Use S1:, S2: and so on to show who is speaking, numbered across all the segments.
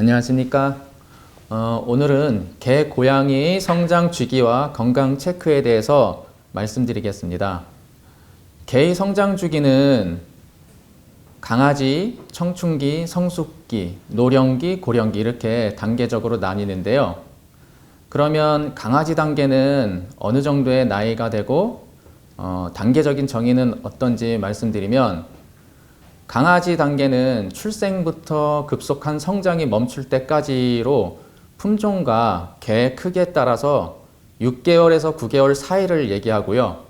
S1: 안녕하십니까. 오늘은 개, 고양이 성장 주기와 건강 체크에 대해서 말씀드리겠습니다. 개의 성장 주기는 강아지, 청춘기, 성숙기, 노령기, 고령기 이렇게 단계적으로 나뉘는데요. 그러면 강아지 단계는 어느 정도의 나이가 되고 단계적인 정의는 어떤지 말씀드리면 강아지 단계는 출생부터 급속한 성장이 멈출 때까지로 품종과 개의 크기에 따라서 6개월에서 9개월 사이를 얘기하고요.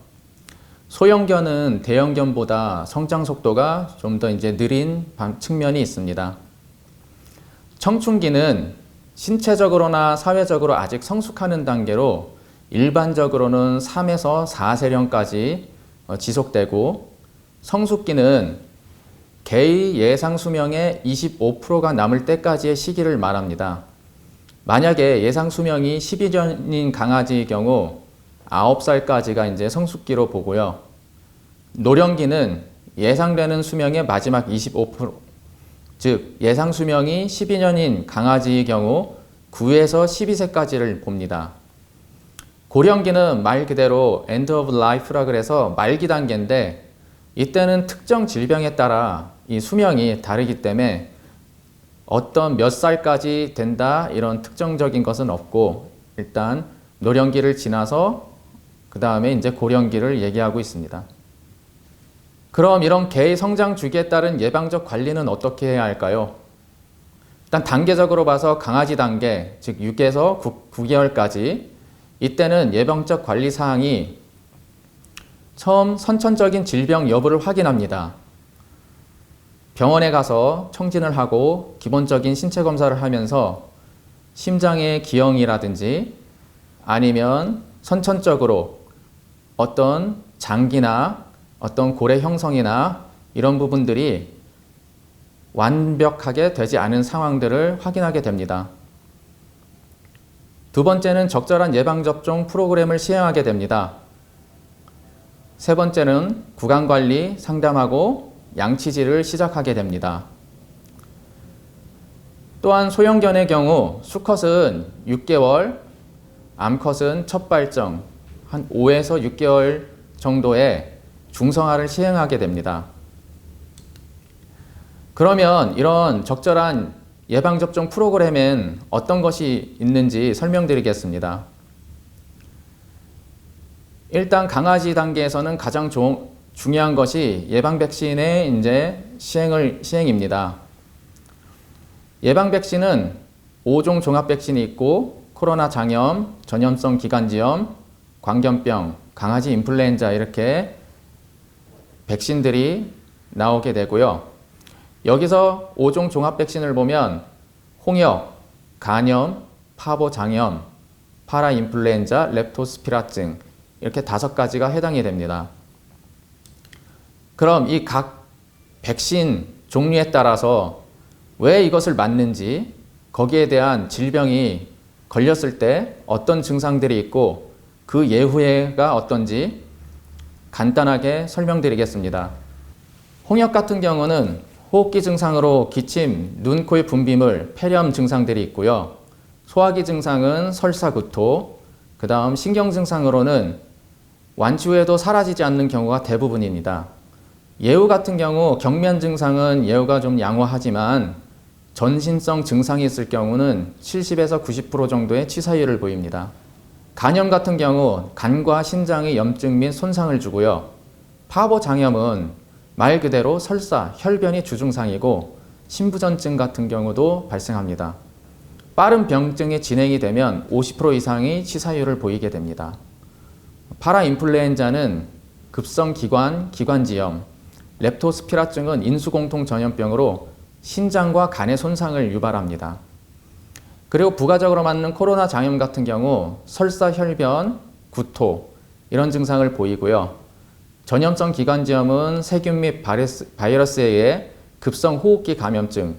S1: 소형견은 대형견보다 성장 속도가 좀 더 느린 측면이 있습니다. 청춘기는 신체적으로나 사회적으로 아직 성숙하는 단계로 일반적으로는 3에서 4세령까지 지속되고, 성숙기는 개의 예상 수명의 25%가 남을 때까지의 시기를 말합니다. 만약에 예상 수명이 12년인 강아지의 경우 9살까지가 이제 성숙기로 보고요. 노령기는 예상되는 수명의 마지막 25%, 즉 예상 수명이 12년인 강아지의 경우 9에서 12세까지를 봅니다. 고령기는 말 그대로 end of life라 그래서 말기 단계인데, 이때는 특정 질병에 따라 이 수명이 다르기 때문에 어떤 몇 살까지 된다 이런 특정적인 것은 없고, 일단 노령기를 지나서 그 다음에 이제 고령기를 얘기하고 있습니다. 그럼 이런 개의 성장 주기에 따른 예방적 관리는 어떻게 해야 할까요? 일단 단계적으로 봐서 강아지 단계, 즉 6에서 9개월까지, 이때는 예방적 관리 사항이 처음 선천적인 질병 여부를 확인합니다. 병원에 가서 청진을 하고 기본적인 신체 검사를 하면서 심장의 기형이라든지 아니면 선천적으로 어떤 장기나 어떤 고래 형성이나 이런 부분들이 완벽하게 되지 않은 상황들을 확인하게 됩니다. 두 번째는 적절한 예방접종 프로그램을 시행하게 됩니다. 세 번째는 구강관리, 상담하고 양치질을 시작하게 됩니다. 또한 소형견의 경우 수컷은 6개월, 암컷은 첫 발정, 한 5에서 6개월 정도의 중성화를 시행하게 됩니다. 그러면 이런 적절한 예방접종 프로그램엔 어떤 것이 있는지 설명드리겠습니다. 일단 강아지 단계에서는 가장 중요한 것이 예방 백신의 시행입니다. 예방 백신은 5종 종합 백신이 있고, 코로나 장염, 전염성 기관지염, 광견병, 강아지 인플루엔자 이렇게 백신들이 나오게 되고요. 여기서 5종 종합 백신을 보면 홍역, 간염, 파보 장염, 파라 인플루엔자, 렙토스피라증 이렇게 5가지가 해당이 됩니다. 그럼 이 각 백신 종류에 따라서 왜 이것을 맞는지, 거기에 대한 질병이 걸렸을 때 어떤 증상들이 있고 그 예후가 어떤지 간단하게 설명드리겠습니다. 홍역 같은 경우는 호흡기 증상으로 기침, 눈, 코의 분비물, 폐렴 증상들이 있고요. 소화기 증상은 설사, 구토, 그 다음 신경 증상으로는 완치 후에도 사라지지 않는 경우가 대부분입니다. 예후 같은 경우 경면 증상은 예후가 좀 양호하지만 전신성 증상이 있을 경우는 70에서 90% 정도의 치사율을 보입니다. 간염 같은 경우 간과 신장의 염증 및 손상을 주고요. 파보 장염은 말 그대로 설사, 혈변이 주증상이고 신부전증 같은 경우도 발생합니다. 빠른 병증이 진행이 되면 50% 이상의 치사율을 보이게 됩니다. 파라 인플루엔자는 급성 기관지염, 렙토스피라증은 인수공통 전염병으로 신장과 간의 손상을 유발합니다. 그리고 부가적으로 맞는 코로나 장염 같은 경우 설사, 혈변, 구토 이런 증상을 보이고요. 전염성 기관지염은 세균 및 바이러스에 의해 급성 호흡기 감염증,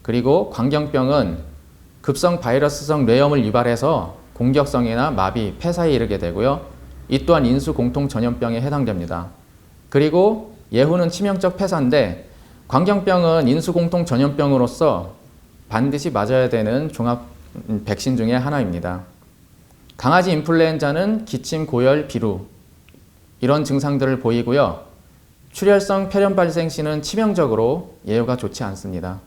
S1: 그리고 광견병은 급성 바이러스성 뇌염을 유발해서 공격성이나 마비, 폐사에 이르게 되고요. 이 또한 인수 공통 전염병에 해당됩니다. 그리고 예후는 치명적 폐사인데, 광견병은 인수 공통 전염병으로서 반드시 맞아야 되는 종합 백신 중에 하나입니다. 강아지 인플루엔자는 기침, 고열, 비루 이런 증상들을 보이고요. 출혈성 폐렴 발생 시는 치명적으로 예후가 좋지 않습니다.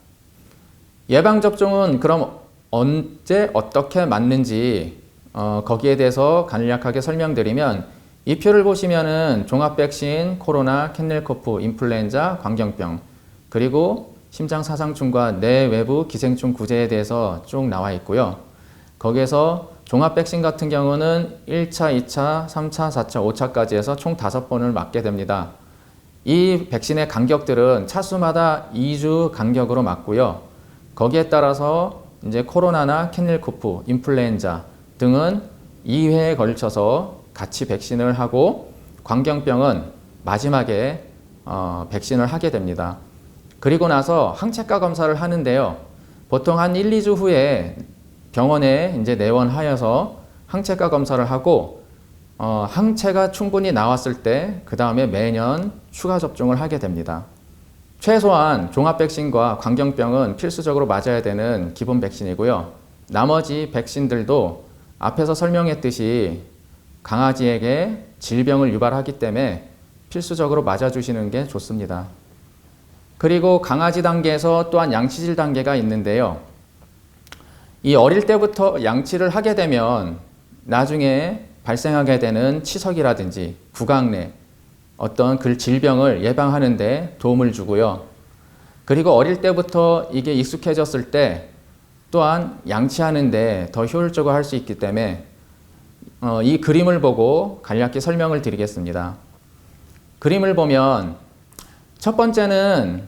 S1: 예방접종은 그럼 언제 어떻게 맞는지 거기에 대해서 간략하게 설명드리면 이 표를 보시면은 종합백신, 코로나, 캔넬코프, 인플루엔자, 광견병 그리고 심장사상충과 내외부 기생충 구제에 대해서 쭉 나와 있고요. 거기에서 종합백신 같은 경우는 1차, 2차, 3차, 4차, 5차까지 해서 총 5번을 맞게 됩니다. 이 백신의 간격들은 차수마다 2주 간격으로 맞고요. 거기에 따라서 이제 코로나나 캔넬코프, 인플루엔자 등은 2회에 걸쳐서 같이 백신을 하고 광견병은 마지막에 백신을 하게 됩니다. 그리고 나서 항체가 검사를 하는데요. 보통 한 1, 2주 후에 병원에 이제 내원하여서 항체가 검사를 하고 항체가 충분히 나왔을 때 그 다음에 매년 추가 접종을 하게 됩니다. 최소한 종합백신과 광견병은 필수적으로 맞아야 되는 기본 백신이고요. 나머지 백신들도 앞에서 설명했듯이 강아지에게 질병을 유발하기 때문에 필수적으로 맞아주시는 게 좋습니다. 그리고 강아지 단계에서 또한 양치질 단계가 있는데요. 이 어릴 때부터 양치를 하게 되면 나중에 발생하게 되는 치석이라든지 구강내 어떤 그 질병을 예방하는 데 도움을 주고요. 그리고 어릴 때부터 이게 익숙해졌을 때 또한 양치하는 데 더 효율적으로 할 수 있기 때문에 이 그림을 보고 간략히 설명을 드리겠습니다. 그림을 보면 첫 번째는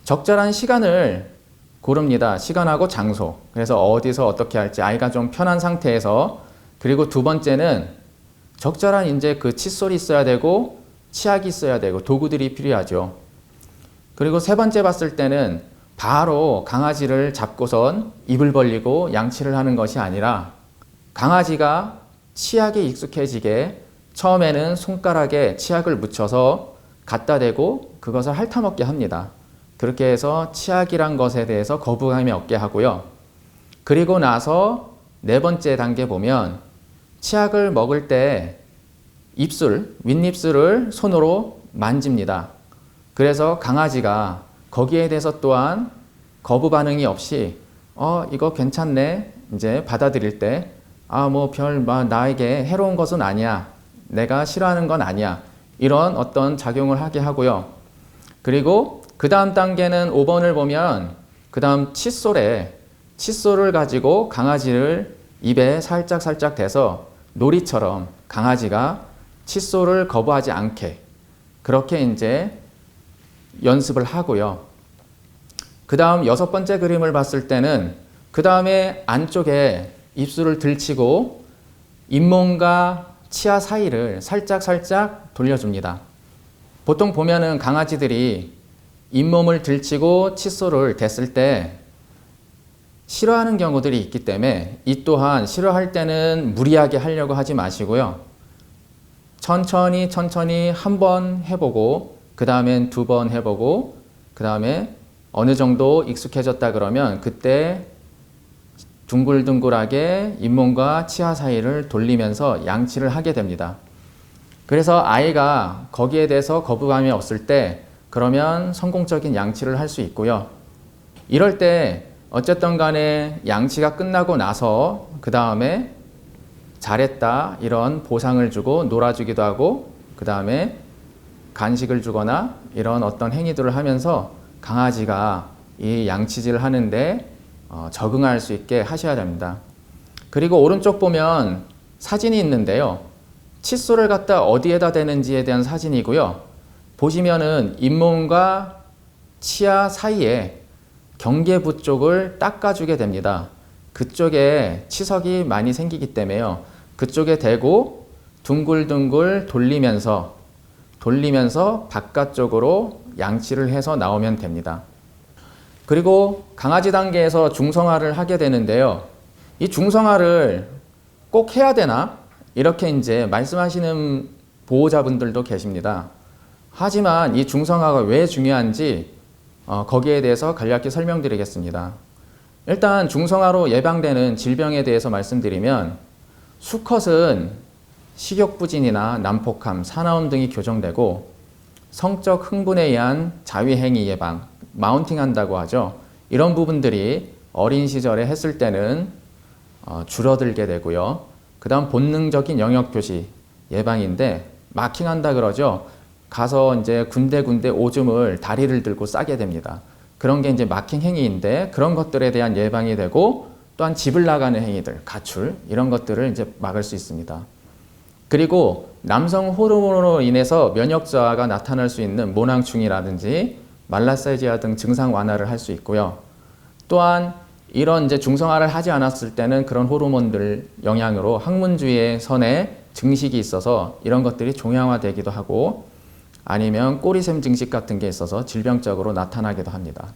S1: 적절한 시간을 고릅니다. 시간하고 장소. 그래서 어디서 어떻게 할지 아이가 좀 편한 상태에서. 그리고 두 번째는 적절한 이제 그 칫솔이 있어야 되고 치약이 있어야 되고 도구들이 필요하죠. 그리고 세 번째 봤을 때는 바로 강아지를 잡고선 입을 벌리고 양치를 하는 것이 아니라 강아지가 치약에 익숙해지게 처음에는 손가락에 치약을 묻혀서 갖다 대고 그것을 핥아먹게 합니다. 그렇게 해서 치약이란 것에 대해서 거부감이 없게 하고요. 그리고 나서 네 번째 단계 보면 치약을 먹을 때 입술, 윗입술을 손으로 만집니다. 그래서 강아지가 거기에 대해서 또한 거부 반응이 없이 이거 괜찮네 이제 받아들일 때 나에게 해로운 것은 아니야. 내가 싫어하는 건 아니야. 이런 어떤 작용을 하게 하고요. 그리고 그 다음 단계는 5번을 보면 그 다음 칫솔을 가지고 강아지를 입에 살짝 대서 놀이처럼 강아지가 칫솔을 거부하지 않게 그렇게 이제 연습을 하고요. 그 다음 6번째 그림을 봤을 때는 그 다음에 안쪽에 입술을 들치고 잇몸과 치아 사이를 살짝 돌려줍니다. 보통 보면은 강아지들이 잇몸을 들치고 칫솔을 댔을 때 싫어하는 경우들이 있기 때문에 이 또한 싫어할 때는 무리하게 하려고 하지 마시고요. 천천히 한 번 해보고 그 다음엔 2번 해보고 그 다음에 어느 정도 익숙해졌다 그러면 그때 둥글둥글하게 잇몸과 치아 사이를 돌리면서 양치를 하게 됩니다. 그래서 아이가 거기에 대해서 거부감이 없을 때 그러면 성공적인 양치를 할 수 있고요. 이럴 때 어쨌든 간에 양치가 끝나고 나서 그 다음에 잘했다 이런 보상을 주고 놀아주기도 하고 그 다음에 간식을 주거나 이런 어떤 행위들을 하면서 강아지가 이 양치질을 하는데 적응할 수 있게 하셔야 됩니다. 그리고 오른쪽 보면 사진이 있는데요. 칫솔을 갖다 어디에다 대는지에 대한 사진이고요. 보시면은 잇몸과 치아 사이에 경계부 쪽을 닦아주게 됩니다. 그쪽에 치석이 많이 생기기 때문에요. 그쪽에 대고 둥글둥글 돌리면서 바깥쪽으로 양치를 해서 나오면 됩니다. 그리고 강아지 단계에서 중성화를 하게 되는데요. 이 중성화를 꼭 해야 되나? 이렇게 이제 말씀하시는 보호자분들도 계십니다. 하지만 이 중성화가 왜 중요한지 거기에 대해서 간략히 설명드리겠습니다. 일단 중성화로 예방되는 질병에 대해서 말씀드리면 수컷은 식욕부진이나 난폭함, 사나움 등이 교정되고 성적 흥분에 의한 자위행위 예방, 마운팅한다고 하죠. 이런 부분들이 어린 시절에 했을 때는 줄어들게 되고요. 그 다음 본능적인 영역 표시 예방인데 마킹한다 그러죠. 가서 이제 군데군데 오줌을 다리를 들고 싸게 됩니다. 그런 게 이제 마킹 행위인데 그런 것들에 대한 예방이 되고 또한 집을 나가는 행위들, 가출 이런 것들을 이제 막을 수 있습니다. 그리고 남성 호르몬으로 인해서 면역 저하가 나타날 수 있는 모낭충이라든지 말라세지아 등 증상 완화를 할 수 있고요. 또한 이런 이제 중성화를 하지 않았을 때는 그런 호르몬들 영향으로 항문주위의 선에 증식이 있어서 이런 것들이 종양화되기도 하고 아니면 꼬리샘 증식 같은 게 있어서 질병적으로 나타나기도 합니다.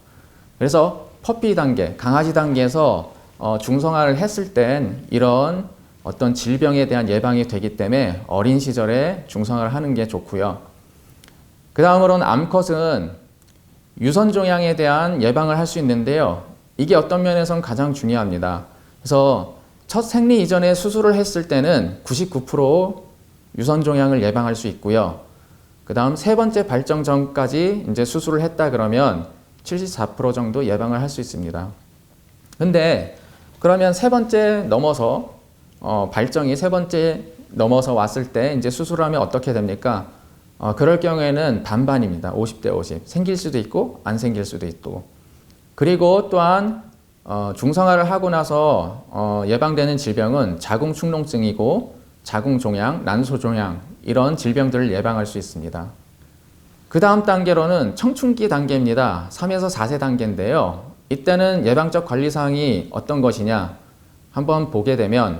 S1: 그래서 퍼피 단계, 강아지 단계에서 중성화를 했을 땐 이런 어떤 질병에 대한 예방이 되기 때문에 어린 시절에 중성화를 하는 게 좋고요. 그 다음으로는 암컷은 유선종양에 대한 예방을 할 수 있는데요. 이게 어떤 면에서는 가장 중요합니다. 그래서 첫 생리 이전에 수술을 했을 때는 99% 유선종양을 예방할 수 있고요. 그 다음 세 번째 발정 전까지 이제 수술을 했다 그러면 74% 정도 예방을 할 수 있습니다. 근데 그러면 세 번째 넘어서 발정이 세 번째 넘어서 왔을 때 이제 수술하면 어떻게 됩니까? 그럴 경우에는 반반입니다. 50대 50. 생길 수도 있고 안 생길 수도 있고. 그리고 또한 중성화를 하고 나서 예방되는 질병은 자궁축농증이고 자궁종양, 난소종양 이런 질병들을 예방할 수 있습니다. 그 다음 단계로는 청춘기 단계입니다. 3에서 4세 단계인데요. 이때는 예방적 관리사항이 어떤 것이냐 한번 보게 되면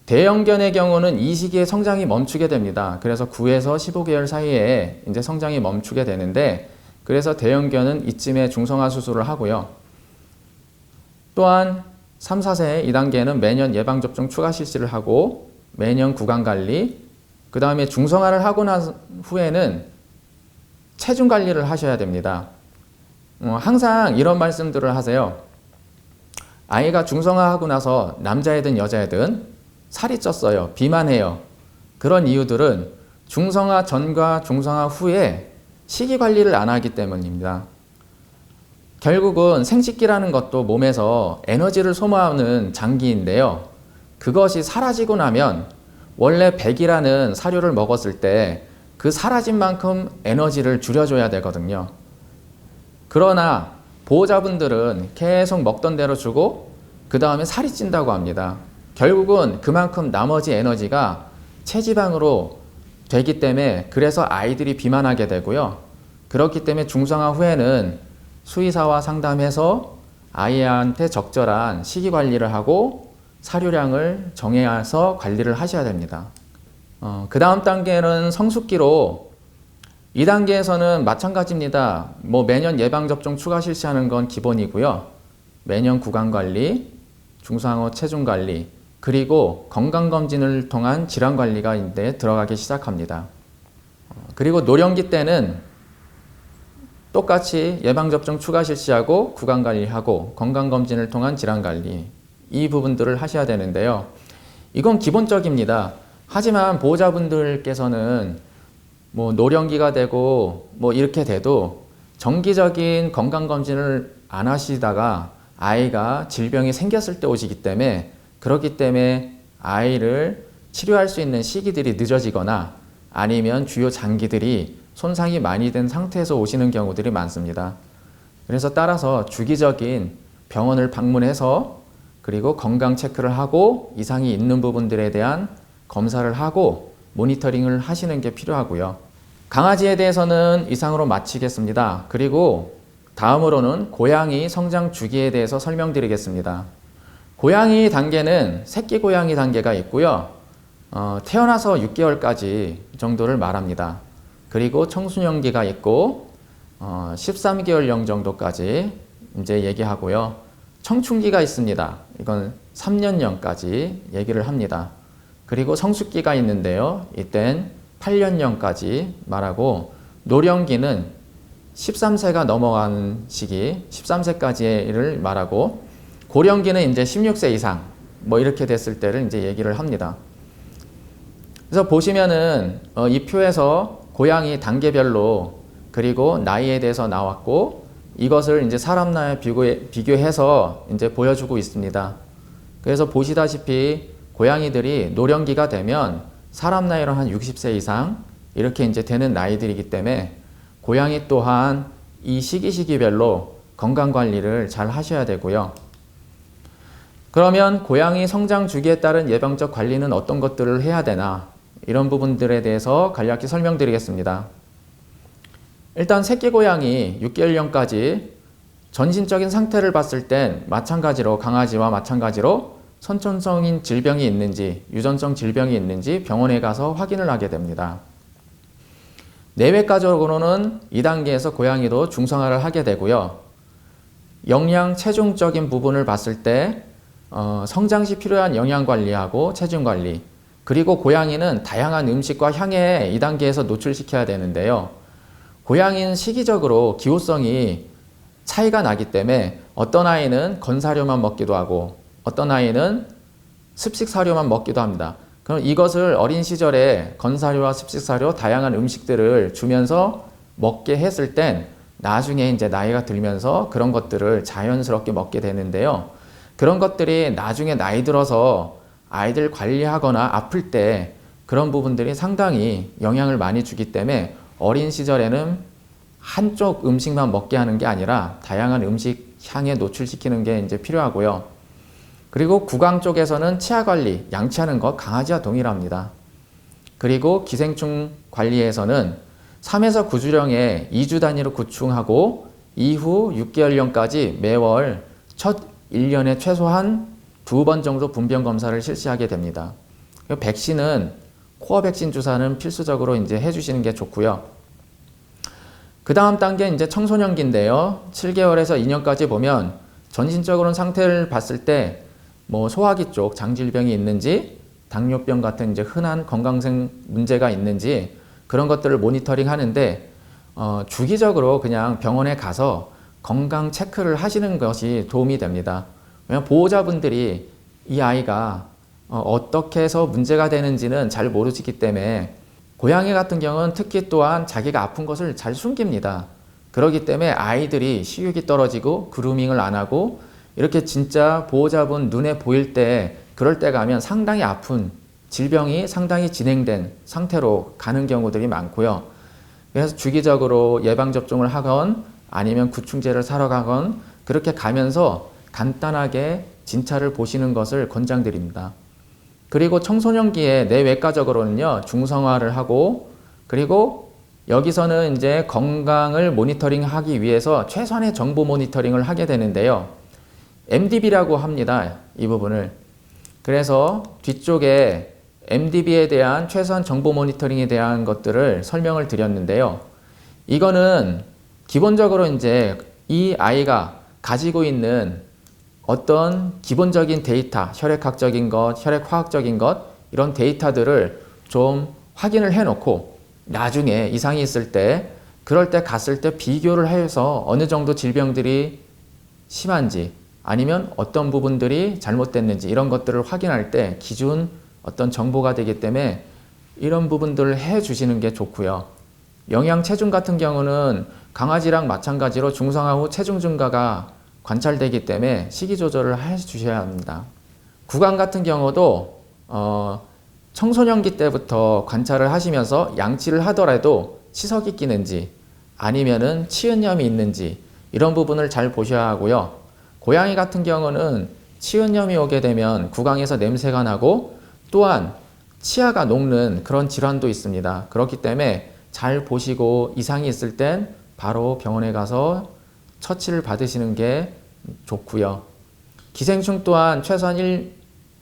S1: 대형견의 경우는 이 시기에 성장이 멈추게 됩니다. 그래서 9에서 15개월 사이에 이제 성장이 멈추게 되는데 그래서 대형견은 이쯤에 중성화 수술을 하고요. 또한 3, 4세 2단계는 매년 예방접종 추가 실시를 하고 매년 구강관리, 그 다음에 중성화를 하고 난 후에는 체중관리를 하셔야 됩니다. 항상 이런 말씀들을 하세요. 아이가 중성화하고 나서 남자애든 여자애든 살이 쪘어요. 비만해요. 그런 이유들은 중성화 전과 중성화 후에 식이관리를 안 하기 때문입니다. 결국은 생식기라는 것도 몸에서 에너지를 소모하는 장기인데요. 그것이 사라지고 나면 원래 100이라는 사료를 먹었을 때 그 사라진 만큼 에너지를 줄여줘야 되거든요. 그러나 보호자분들은 계속 먹던 대로 주고 그 다음에 살이 찐다고 합니다. 결국은 그만큼 나머지 에너지가 체지방으로 되기 때문에 그래서 아이들이 비만하게 되고요. 그렇기 때문에 중성화 후에는 수의사와 상담해서 아이한테 적절한 식이관리를 하고 사료량을 정해서 관리를 하셔야 됩니다. 그 다음 단계는 성숙기로 2단계에서는 마찬가지입니다. 매년 예방접종 추가 실시하는 건 기본이고요. 매년 구강관리, 중성화 체중관리, 그리고 건강검진을 통한 질환관리가 이제 들어가기 시작합니다. 그리고 노령기 때는 똑같이 예방접종 추가 실시하고 구강관리하고 건강검진을 통한 질환관리 이 부분들을 하셔야 되는데요. 이건 기본적입니다. 하지만 보호자분들께서는 노령기가 되고 이렇게 돼도 정기적인 건강검진을 안 하시다가 아이가 질병이 생겼을 때 오시기 때문에 그렇기 때문에 아이를 치료할 수 있는 시기들이 늦어지거나 아니면 주요 장기들이 손상이 많이 된 상태에서 오시는 경우들이 많습니다. 그래서 따라서 주기적인 병원을 방문해서 그리고 건강 체크를 하고 이상이 있는 부분들에 대한 검사를 하고 모니터링을 하시는 게 필요하고요. 강아지에 대해서는 이상으로 마치겠습니다. 그리고 다음으로는 고양이 성장 주기에 대해서 설명드리겠습니다. 고양이 단계는 새끼 고양이 단계가 있고요. 태어나서 6개월까지 정도를 말합니다. 그리고 청소년기가 있고 13개월령 정도까지 이제 얘기하고요. 청춘기가 있습니다. 이건 3년령까지 얘기를 합니다. 그리고 성숙기가 있는데요. 이땐 8년령까지 말하고 노령기는 13세가 넘어가는 시기 13세까지를 말하고 고령기는 이제 16세 이상 뭐 이렇게 됐을 때를 이제 얘기를 합니다. 그래서 보시면은 이 표에서 고양이 단계별로 그리고 나이에 대해서 나왔고 이것을 이제 사람 나이에 비교해서 이제 보여주고 있습니다. 그래서 보시다시피 고양이들이 노령기가 되면 사람 나이로 한 60세 이상 이렇게 이제 되는 나이들이기 때문에 고양이 또한 이 시기별로 건강 관리를 잘 하셔야 되고요. 그러면 고양이 성장 주기에 따른 예방적 관리는 어떤 것들을 해야 되나 이런 부분들에 대해서 간략히 설명드리겠습니다. 일단 새끼 고양이 6개월령까지 전신적인 상태를 봤을 땐 마찬가지로 강아지와 마찬가지로 선천성인 질병이 있는지 유전성 질병이 있는지 병원에 가서 확인을 하게 됩니다. 내외과적으로는 2단계에서 고양이도 중성화를 하게 되고요. 영양 체중적인 부분을 봤을 때 성장 시 필요한 영양 관리하고 체중 관리 그리고 고양이는 다양한 음식과 향에 2단계에서 노출시켜야 되는데요. 고양이는 시기적으로 기호성이 차이가 나기 때문에 어떤 아이는 건사료만 먹기도 하고 어떤 아이는 습식사료만 먹기도 합니다. 그럼 이것을 어린 시절에 건사료와 습식사료 다양한 음식들을 주면서 먹게 했을 땐 나중에 이제 나이가 들면서 그런 것들을 자연스럽게 먹게 되는데요. 그런 것들이 나중에 나이 들어서 아이들 관리하거나 아플 때 그런 부분들이 상당히 영향을 많이 주기 때문에 어린 시절에는 한쪽 음식만 먹게 하는 게 아니라 다양한 음식 향에 노출시키는 게 이제 필요하고요. 그리고 구강 쪽에서는 치아 관리, 양치하는 것 강아지와 동일합니다. 그리고 기생충 관리에서는 3에서 9주령에 2주 단위로 구충하고 이후 6개월령까지 매월 첫 1년에 최소한 2번 정도 분변 검사를 실시하게 됩니다. 백신은 코어 백신 주사는 필수적으로 이제 해주시는 게 좋고요. 그 다음 단계 이제 청소년기인데요. 7개월에서 2년까지 보면 전신적으로는 상태를 봤을 때 뭐 소화기 쪽 장질병이 있는지 당뇨병 같은 이제 흔한 건강상 문제가 있는지 그런 것들을 모니터링 하는데 주기적으로 그냥 병원에 가서 건강 체크를 하시는 것이 도움이 됩니다. 왜냐하면 보호자분들이 이 아이가 어떻게 해서 문제가 되는지는 잘 모르시기 때문에 고양이 같은 경우는 특히 또한 자기가 아픈 것을 잘 숨깁니다. 그렇기 때문에 아이들이 식욕이 떨어지고 그루밍을 안 하고 이렇게 진짜 보호자분 눈에 보일 때 그럴 때 가면 상당히 아픈 질병이 상당히 진행된 상태로 가는 경우들이 많고요. 그래서 주기적으로 예방접종을 하건 아니면 구충제를 사러 가건 그렇게 가면서 간단하게 진찰을 보시는 것을 권장드립니다. 그리고 청소년기에 내외과적으로는요, 중성화를 하고 그리고 여기서는 이제 건강을 모니터링 하기 위해서 최소한의 정보 모니터링을 하게 되는데요. MDB라고 합니다. 이 부분을. 그래서 뒤쪽에 MDB에 대한 최소한 정보 모니터링에 대한 것들을 설명을 드렸는데요. 이거는 기본적으로 이제 이 아이가 가지고 있는 어떤 기본적인 데이터, 혈액학적인 것, 혈액화학적인 것 이런 데이터들을 좀 확인을 해놓고 나중에 이상이 있을 때 그럴 때 갔을 때 비교를 해서 어느 정도 질병들이 심한지 아니면 어떤 부분들이 잘못됐는지 이런 것들을 확인할 때 기준 어떤 정보가 되기 때문에 이런 부분들을 해 주시는 게 좋고요. 영양 체중 같은 경우는 강아지랑 마찬가지로 중성화 후 체중 증가가 관찰되기 때문에 식이 조절을 해 주셔야 합니다. 구강 같은 경우도 청소년기 때부터 관찰을 하시면서 양치를 하더라도 치석이 끼는지 아니면은 치은염이 있는지 이런 부분을 잘 보셔야 하고요. 고양이 같은 경우는 치은염이 오게 되면 구강에서 냄새가 나고 또한 치아가 녹는 그런 질환도 있습니다. 그렇기 때문에 잘 보시고 이상이 있을 땐 바로 병원에 가서 처치를 받으시는 게 좋고요. 기생충 또한 최소한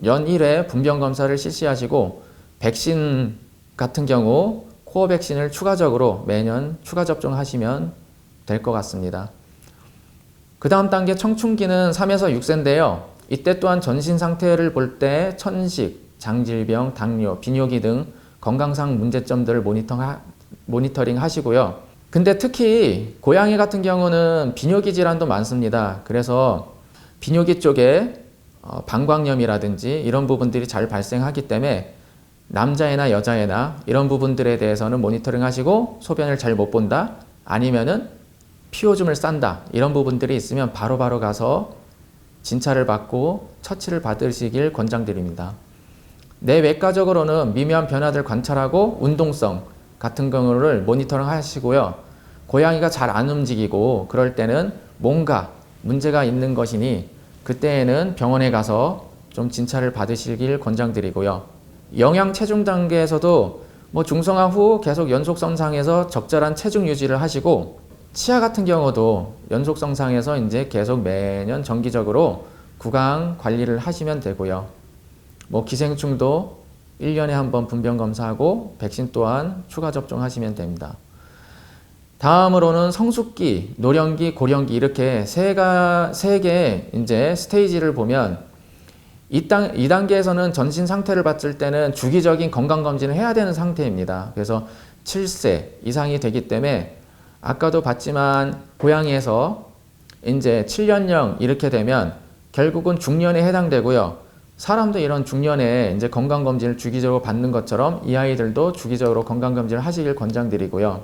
S1: 연 1회 분변 검사를 실시하시고 백신 같은 경우 코어 백신을 추가적으로 매년 추가 접종하시면 될 것 같습니다. 그 다음 단계 청춘기는 3에서 6세인데요. 이때 또한 전신 상태를 볼 때 천식, 장질병, 당뇨, 비뇨기 등 건강상 문제점들을 모니터링 하시고요. 근데 특히 고양이 같은 경우는 비뇨기 질환도 많습니다. 그래서 비뇨기 쪽에 방광염이라든지 이런 부분들이 잘 발생하기 때문에 남자애나 여자애나 이런 부분들에 대해서는 모니터링 하시고 소변을 잘 못 본다 아니면은 피오줌을 싼다 이런 부분들이 있으면 바로바로 가서 진찰을 받고 처치를 받으시길 권장드립니다. 내외과적으로는 미묘한 변화들 관찰하고 운동성 같은 경우를 모니터링 하시고요. 고양이가 잘 안 움직이고 그럴 때는 뭔가 문제가 있는 것이니 그때에는 병원에 가서 좀 진찰을 받으시길 권장드리고요. 영양 체중 단계에서도 중성화 후 계속 연속성상에서 적절한 체중 유지를 하시고 치아 같은 경우도 연속성상에서 이제 계속 매년 정기적으로 구강 관리를 하시면 되고요. 기생충도 1년에 한 번 분변 검사하고 백신 또한 추가 접종하시면 됩니다. 다음으로는 성숙기, 노령기, 고령기 이렇게 세 개의 이제 스테이지를 보면 이 단계에서는 전신 상태를 봤을 때는 주기적인 건강검진을 해야 되는 상태입니다. 그래서 7세 이상이 되기 때문에 아까도 봤지만 고양이에서 이제 7년령 이렇게 되면 결국은 중년에 해당되고요. 사람도 이런 중년에 이제 건강검진을 주기적으로 받는 것처럼 이 아이들도 주기적으로 건강검진을 하시길 권장드리고요.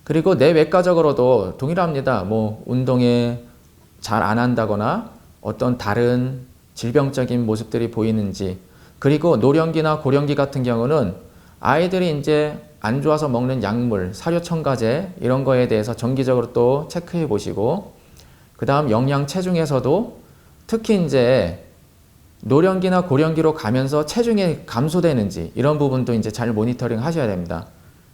S1: 그리고 내외과적으로도 동일합니다. 운동에 잘 안 한다거나 어떤 다른 질병적인 모습들이 보이는지, 그리고 노령기나 고령기 같은 경우는 아이들이 이제 안 좋아서 먹는 약물, 사료 첨가제 이런 거에 대해서 정기적으로 또 체크해 보시고, 그 다음 영양 체중에서도 특히 이제 노령기나 고령기로 가면서 체중이 감소되는지 이런 부분도 이제 잘 모니터링 하셔야 됩니다.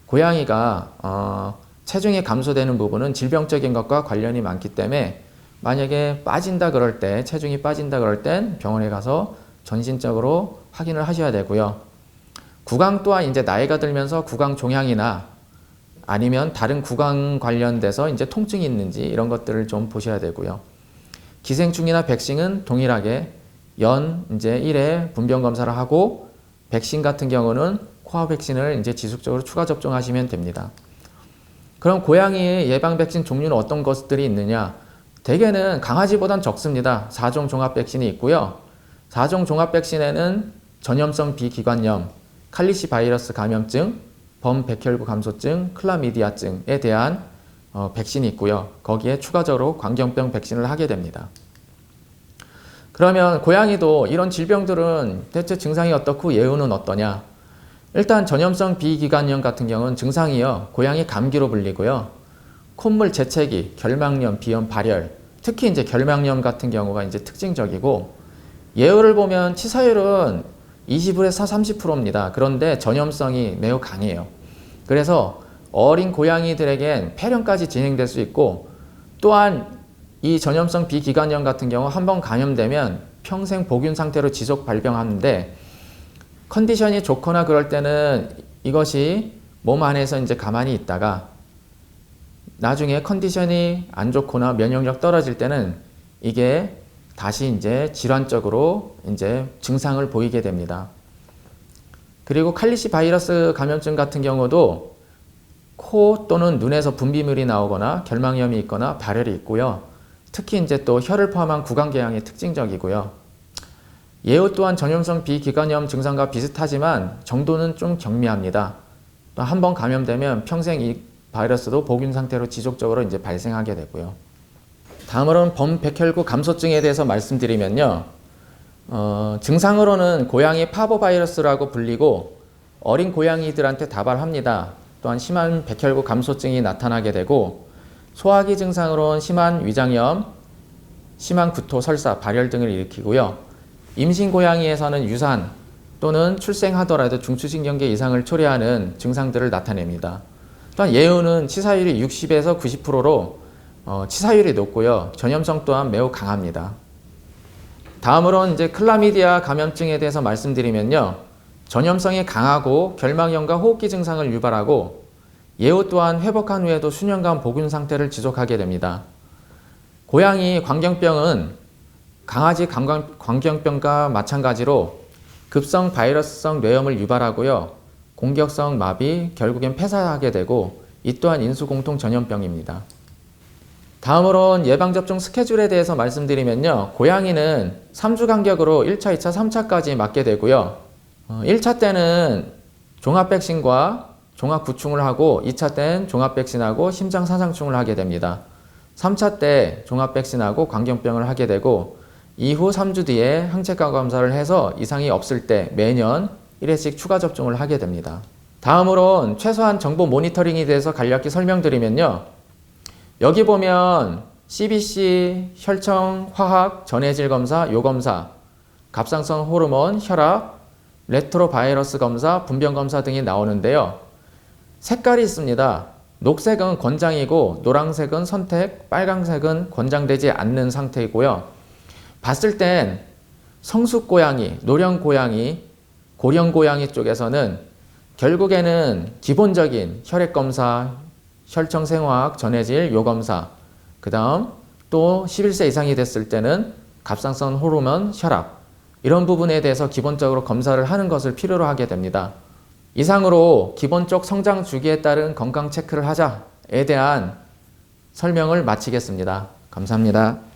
S1: 고양이가 체중이 감소되는 부분은 질병적인 것과 관련이 많기 때문에 만약에 빠진다 그럴 때, 체중이 빠진다 그럴 땐 병원에 가서 전신적으로 확인을 하셔야 되고요. 구강 또한 이제 나이가 들면서 구강 종양이나 아니면 다른 구강 관련돼서 이제 통증이 있는지 이런 것들을 좀 보셔야 되고요. 기생충이나 백신은 동일하게 연 이제 1회 분변 검사를 하고, 백신 같은 경우는 코아 백신을 이제 지속적으로 추가 접종하시면 됩니다. 그럼 고양이의 예방 백신 종류는 어떤 것들이 있느냐? 대개는 강아지보단 적습니다. 4종 종합 백신이 있고요. 4종 종합 백신에는 전염성 비기관염, 칼리시 바이러스 감염증, 범백혈구 감소증, 클라미디아증에 대한 백신이 있고요. 거기에 추가적으로 광견병 백신을 하게 됩니다. 그러면 고양이도 이런 질병들은 대체 증상이 어떻고 예후는 어떠냐? 일단 전염성 비기관염 같은 경우는 증상이요, 고양이 감기로 불리고요. 콧물 재채기, 결막염, 비염, 발열, 특히 이제 결막염 같은 경우가 이제 특징적이고, 예후를 보면 치사율은 20에서 30%입니다. 그런데 전염성이 매우 강해요. 그래서 어린 고양이들에겐 폐렴까지 진행될 수 있고, 또한 이 전염성 비기관염 같은 경우 한번 감염되면 평생 복균 상태로 지속 발병하는데, 컨디션이 좋거나 그럴 때는 이것이 몸 안에서 이제 가만히 있다가 나중에 컨디션이 안 좋거나 면역력 떨어질 때는 이게 다시 이제 질환적으로 이제 증상을 보이게 됩니다. 그리고 칼리시 바이러스 감염증 같은 경우도 코 또는 눈에서 분비물이 나오거나 결막염이 있거나 발열이 있고요. 특히 이제 또 혀를 포함한 구강궤양이 특징적이고요. 예후 또한 전염성 비기관염 증상과 비슷하지만 정도는 좀 경미합니다. 또 한 번 감염되면 평생 이 바이러스도 복균 상태로 지속적으로 이제 발생하게 되고요. 다음으로는 범백혈구 감소증에 대해서 말씀드리면요. 증상으로는 고양이 파보바이러스라고 불리고 어린 고양이들한테 다발합니다. 또한 심한 백혈구 감소증이 나타나게 되고, 소화기 증상으로는 심한 위장염, 심한 구토, 설사, 발열 등을 일으키고요. 임신 고양이에서는 유산 또는 출생하더라도 중추신경계 이상을 초래하는 증상들을 나타냅니다. 또한 예후는 치사율이 60에서 90%로 치사율이 높고요. 전염성 또한 매우 강합니다. 다음으로는 이제 클라미디아 감염증에 대해서 말씀드리면요. 전염성이 강하고 결막염과 호흡기 증상을 유발하고, 예후 또한 회복한 후에도 수년간 복균 상태를 지속하게 됩니다. 고양이 광견병은 강아지 광견병과 마찬가지로 급성 바이러스성 뇌염을 유발하고요. 공격성 마비, 결국엔 폐사하게 되고, 이 또한 인수공통 전염병입니다. 다음으론 예방접종 스케줄에 대해서 말씀드리면요. 고양이는 3주 간격으로 1차, 2차, 3차까지 맞게 되고요. 1차 때는 종합백신과 종합구충을 하고 2차 때는 종합백신하고 심장사상충을 하게 됩니다. 3차 때 종합백신하고 광견병을 하게 되고 이후 3주 뒤에 항체가 검사를 해서 이상이 없을 때 매년 1회씩 추가 접종을 하게 됩니다. 다음으론 최소한 정보 모니터링에 대해서 간략히 설명드리면요. 여기 보면 CBC, 혈청, 화학, 전해질 검사, 요검사, 갑상선 호르몬, 혈압, 레트로바이러스 검사, 분변 검사 등이 나오는데요. 색깔이 있습니다. 녹색은 권장이고 노란색은 선택, 빨강색은 권장되지 않는 상태이고요. 봤을 땐 성숙고양이, 노령고양이, 고령고양이 쪽에서는 결국에는 기본적인 혈액검사, 혈청생화학, 전해질, 요검사, 그 다음 또 11세 이상이 됐을 때는 갑상선 호르몬, 혈압 이런 부분에 대해서 기본적으로 검사를 하는 것을 필요로 하게 됩니다. 이상으로 기본적 성장 주기에 따른 건강 체크를 하자에 대한 설명을 마치겠습니다. 감사합니다.